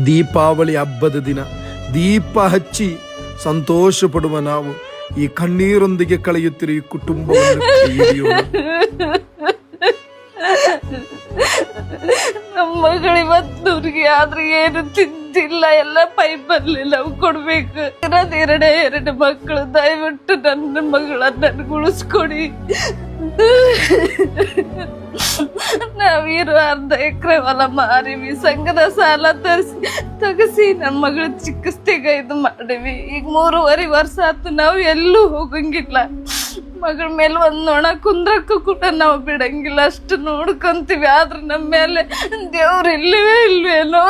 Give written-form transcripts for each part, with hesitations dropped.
ದೀಪಾವಳಿ ಹಬ್ಬದ ದಿನ ದೀಪ ಹಚ್ಚಿ ಸಂತೋಷ ಪಡುವ ನಾವು ಈ ಕಣ್ಣೀರೊಂದಿಗೆ ಕಳೆಯುತ್ತಿರುವ ಈ ಕುಟುಂಬವನ್ನು ಕೈ ಹಿಡಿಯೋಣ. ನಮ್ಮ ಮಗಳು ಇವತ್ತೂರಿಗೆ ಆದ್ರೆ ಏನು ತಿಂದಿಲ್ಲ, ಎಲ್ಲ ಪೈಪಲ್ಲಿ ನಾವು ಕೊಡ್ಬೇಕು. ಎರಡು ಮಕ್ಕಳು, ದಯವಿಟ್ಟು ನನ್ನ ಮಗಳನ್ನ ನನಗೆ ಉಳಿಸ್ಕೊಡಿ. ನಾವಿರೋ 1/2 ಎಕರೆ ಹೊಲ ಮಾರಿವಿ, ಸಂಘದ ಸಾಲ ತಗಸಿ ನನ್ನ ಮಗಳ ಚಿಕಿತ್ಸೆಗೆ ಇದು ಮಾಡಿವಿ. ಈಗ 3.5 ವರ್ಷ ಆಯ್ತು, ನಾವು ಎಲ್ಲೂ ಹೋಗಂಗಿಲ್ಲ. ಮಗಳ ಮೇಲೆ ಒಂದ್ ನೊಣ ಕುಂದ್ರಕ್ಕೂ ಕೂಡ ನಾವು ಬಿಡಂಗಿಲ್ಲ, ಅಷ್ಟು ನೋಡ್ಕೊಂತೀವಿ. ಆದ್ರೆ ನಮ್ಮ ಮೇಲೆ ದೇವ್ರು ಇಲ್ವೇನೋ.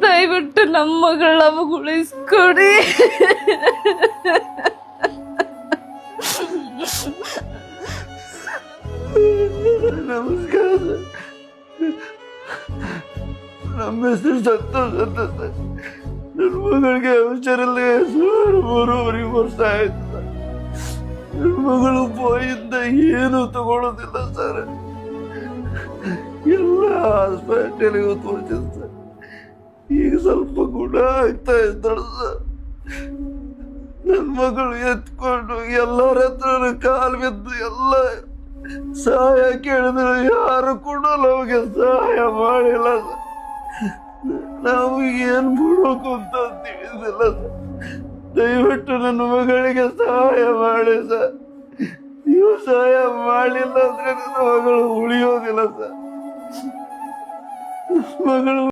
ದಯವಿಟ್ಟು ನಮ್ಮ ಮಗಳ ನಮಗೆ ಉಳಿಸ್ಕೊಡಿ. ನಮಸ್ಕಾರ. ನಮ್ಮ ಹೆಸರು ಸಂತೋಷ್ ಅಂತ ಸರ್. ನನ್ನ ಮಗಳಿಗೆ ಹುಷಾರಿಲ್ಲ, ಸುಮಾರು 3.5 ವರ್ಷ ಆಯ್ತು. ನನ್ನ ಮಗಳು ಬಾಯಿಂದ ಏನು ತಗೊಳ್ಳೋದಿಲ್ಲ ಸರ್. ಎಲ್ಲ ಹಾಸ್ಪಿಟಲಿಗೆ ತೋರಿಸಿದ ಸರ್. ಈಗ ಸ್ವಲ್ಪ ಗುಣ ಆಗ್ತಾ ಇದ್ದಾಳೆ ಸರ್. ನನ್ನ ಮಗಳು ಎತ್ಕೊಂಡು ಎಲ್ಲರ ಹತ್ರ ಕಾಲು ಬಿದ್ದು ಎಲ್ಲ ಸಹಾಯ ಕೇಳಿದ್ರು, ಯಾರು ಕೂಡ ನಮಗೆ ಸಹಾಯ ಮಾಡಿಲ್ಲ ಸರ್. ನಾವು ಏನು ಬಿಡೋಕು ಅಂತ ತಿಳಿದಿಲ್ಲ ಸರ್. ದಯವಿಟ್ಟು ನನ್ನ ಮಗಳಿಗೆ ಸಹಾಯ ಮಾಡಿ ಸರ್. ನೀವು ಸಹಾಯ ಮಾಡಲಿಲ್ಲ ಅಂದ್ರೆ ನನ್ನ ಮಗಳು ಉಳಿಯೋದಿಲ್ಲ ಸರ್. ಮಗಳು